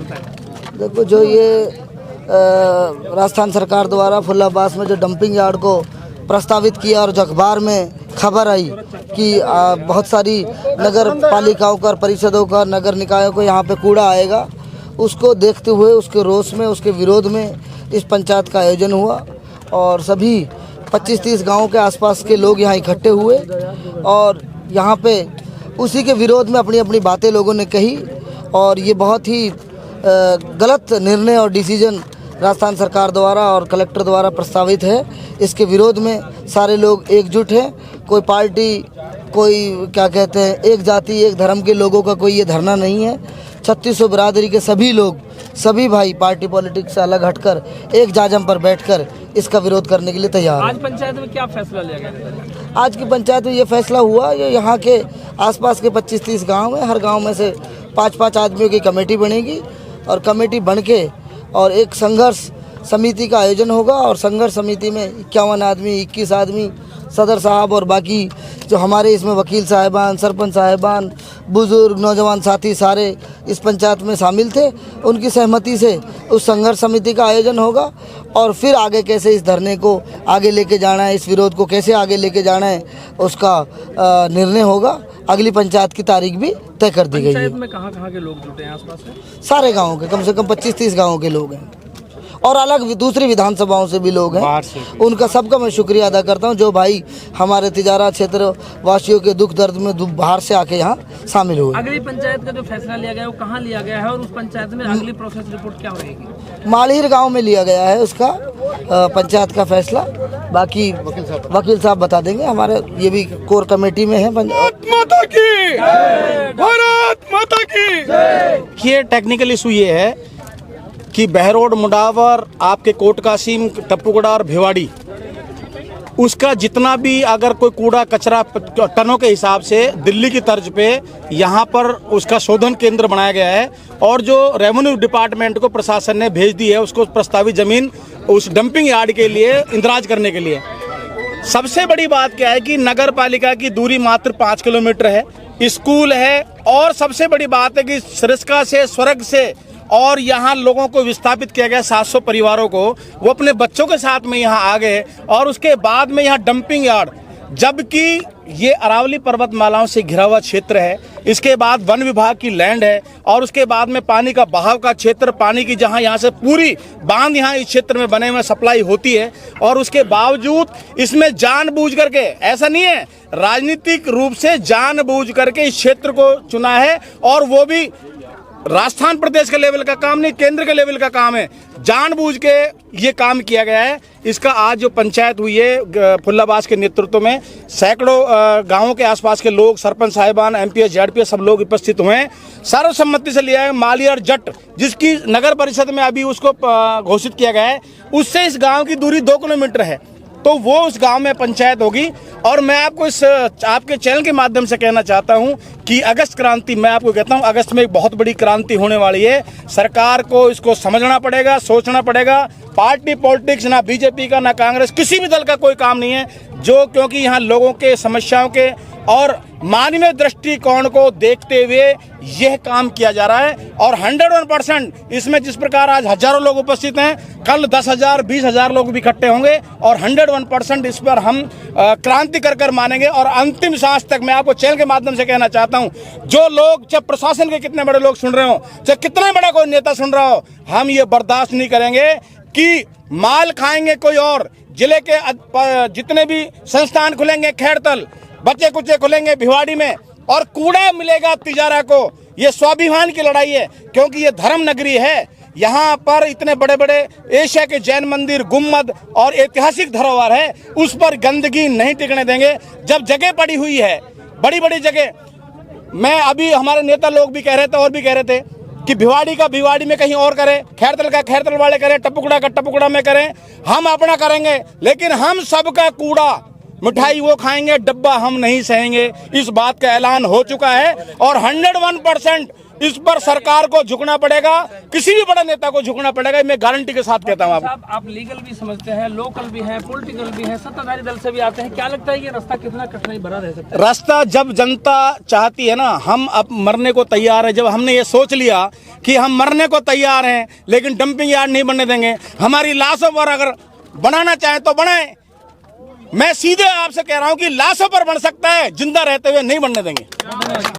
बताएं। देखो, जो ये राजस्थान सरकार द्वारा फुल्लाबास में जो डंपिंग यार्ड को प्रस्तावित किया और जो अखबार में खबर आई कि बहुत सारी नगर पालिकाओं का, परिषदों का, नगर निकायों को यहाँ पे कूड़ा आएगा, उसको देखते हुए, उसके रोष में, उसके विरोध में इस पंचायत का आयोजन हुआ और सभी 25-30 गाँव के आसपास के लोग यहाँ इकट्ठे हुए और यहाँ पे उसी के विरोध में अपनी अपनी बातें लोगों ने कही। और ये बहुत ही गलत निर्णय और डिसीजन राजस्थान सरकार द्वारा और कलेक्टर द्वारा प्रस्तावित है। इसके विरोध में सारे लोग एकजुट हैं। कोई पार्टी, कोई क्या कहते हैं, एक जाति एक धर्म के लोगों का कोई ये धरना नहीं है। 3600 बिरादरी के सभी लोग, सभी भाई पार्टी पॉलिटिक्स से अलग हटकर एक जाजम पर बैठकर इसका विरोध करने के लिए तैयार हैं। आज पंचायत में क्या फैसला लिया गया? आज की पंचायत में ये फैसला हुआ, ये यहाँ के आसपास के 25-30 गांव हैं, हर गांव में से 5-5 आदमियों की कमेटी बनेगी और कमेटी बन के और एक संघर्ष समिति का आयोजन होगा और संघर्ष समिति में 51 आदमी, 21 आदमी, सदर साहब और बाकी जो हमारे इसमें वकील साहिबान, सरपंच साहिबान, बुजुर्ग, नौजवान साथी सारे इस पंचायत में शामिल थे। उनकी सहमति से उस संघर्ष समिति का आयोजन होगा और फिर आगे कैसे इस धरने को आगे लेके जाना है, इस विरोध को कैसे आगे लेके जाना है, उसका निर्णय होगा। अगली पंचायत की तारीख भी तय कर दी गई है। पंचायत में कहाँ के लोग जुटे हैं आसपास में? सारे गाँव के, कम से कम 25-30 गाँव के लोग हैं और अलग दूसरी विधानसभाओं से भी लोग हैं। उनका सबका मैं शुक्रिया अदा करता हूं, जो भाई हमारे तिजारा क्षेत्र वासियों के दुख दर्द में बाहर से आके यहाँ शामिल हुए। अगली पंचायत का जो फैसला लिया गया है वो कहाँ लिया गया है और उस पंचायत में अगली प्रोसेस रिपोर्ट क्या होगी? मालहीर गांव में लिया गया है उसका पंचायत का फैसला। बाकी वकील साहब बता देंगे, हमारे ये भी कोर कमेटी में है। ये टेक्निकल इशू ये है कि बहरोड, मुडावर, आपके कोट कासिम, टप्पूगढ़ा और भिवाड़ी, उसका जितना भी अगर कोई कूड़ा कचरा टनों के हिसाब से दिल्ली की तर्ज पे यहाँ पर उसका शोधन केंद्र बनाया गया है और जो रेवेन्यू डिपार्टमेंट को प्रशासन ने भेज दी है उसको प्रस्तावित जमीन उस डंपिंग यार्ड के लिए इंदराज करने के लिए। सबसे बड़ी बात क्या है कि नगर पालिका की दूरी मात्र 5 किलोमीटर है, स्कूल है और सबसे बड़ी बात है कि सरिस्का से, स्वर्ग से और यहाँ लोगों को विस्थापित किया गया 700 परिवारों को, वो अपने बच्चों के साथ में यहाँ आ गए और उसके बाद में यहाँ डंपिंग यार्ड, जबकि ये अरावली पर्वतमालाओं से घिरा हुआ क्षेत्र है, इसके बाद वन विभाग की लैंड है और उसके बाद में पानी का बहाव का क्षेत्र, पानी की जहाँ यहाँ से पूरी बांध यहाँ इस क्षेत्र में बने हुए सप्लाई होती है और उसके बावजूद इसमें जानबूझ करके, ऐसा नहीं है, राजनीतिक रूप से जानबूझ करके इस क्षेत्र को चुना है और वो भी राजस्थान प्रदेश के लेवल का काम नहीं, केंद्र के लेवल का काम है। जानबूझ के ये काम किया गया है। इसका आज जो पंचायत हुई है फुल्लाबास के नेतृत्व में, सैकड़ों गांवों के आसपास के लोग, सरपंच साहिबान, एमपीएस, जेडपीएस सब लोग उपस्थित हुए हैं। सर्वसम्मति से लिया है मालियर जट, जिसकी नगर परिषद में अभी उसको घोषित किया गया है, उससे इस गाँव की दूरी 2 किलोमीटर है, तो वो उस गांव में पंचायत होगी। और मैं आपको इस आपके चैनल के माध्यम से कहना चाहता हूं कि अगस्त क्रांति, मैं आपको कहता हूं अगस्त में एक बहुत बड़ी क्रांति होने वाली है। सरकार को इसको समझना पड़ेगा, सोचना पड़ेगा। पार्टी पॉलिटिक्स ना बीजेपी का ना कांग्रेस, किसी भी दल का कोई काम नहीं है, जो क्योंकि यहाँ लोगों के समस्याओं के और मानवीय दृष्टिकोण को देखते हुए यह काम किया जा रहा है और 101% इसमें जिस प्रकार आज हजारों लोग उपस्थित हैं, कल 10,000 20,000 लोग भी इकट्ठे होंगे और 101% इस पर हम क्रांति कर मानेंगे। और अंतिम सांस तक मैं आपको चैनल के माध्यम से कहना चाहता हूं, जो लोग, चाहे प्रशासन के कितने बड़े लोग सुन रहे हो, चाहे कितना बड़ा कोई नेता सुन रहा हो, हम ये बर्दाश्त नहीं करेंगे कि माल खाएंगे कोई और। जिले के जितने भी संस्थान खुलेंगे, खैरतल, बच्चे कुचे खुलेंगे भिवाड़ी में और कूड़ा मिलेगा तिजारा को। ये स्वाभिमान की लड़ाई है, क्योंकि ये धर्म नगरी है। यहाँ पर इतने बड़े बड़े एशिया के जैन मंदिर, गुम्बद और ऐतिहासिक धरोहर है, उस पर गंदगी नहीं टिकने देंगे। जब जगह पड़ी हुई है, बड़ी बड़ी जगह, मैं अभी हमारे नेता लोग भी कह रहे थे और भी कह रहे थे कि भिवाड़ी का भिवाड़ी में कहीं और करें, खैरतल का खैरतल वाले करें, टप्पूगढ़ा का टप्पूगढ़ा में करें, हम अपना करेंगे, लेकिन हम सबका कूड़ा मिठाई वो खाएंगे, डब्बा हम नहीं सहेंगे। इस बात का ऐलान हो चुका है और 101% इस पर सरकार को झुकना पड़ेगा, किसी भी बड़े नेता को झुकना पड़ेगा, मैं गारंटी के साथ कहता हूँ आपको। साहब आप लीगल भी समझते हैं, लोकल भी हैं, पॉलिटिकल भी हैं, सत्ताधारी दल से भी आते हैं, क्या लगता है ये रास्ता कितना कठिनाई भरा रह सकता है? रास्ता जब जनता चाहती है ना, हम अब मरने को तैयार है। जब हमने ये सोच लिया कि हम मरने को तैयार हैं लेकिन डंपिंग यार्ड नहीं बनने देंगे, हमारी लाशों पर अगर बनाना चाहें तो बनाएं। मैं सीधे आपसे कह रहा हूं कि लाशों पर बन सकता है, जिंदा रहते हुए नहीं बनने देंगे।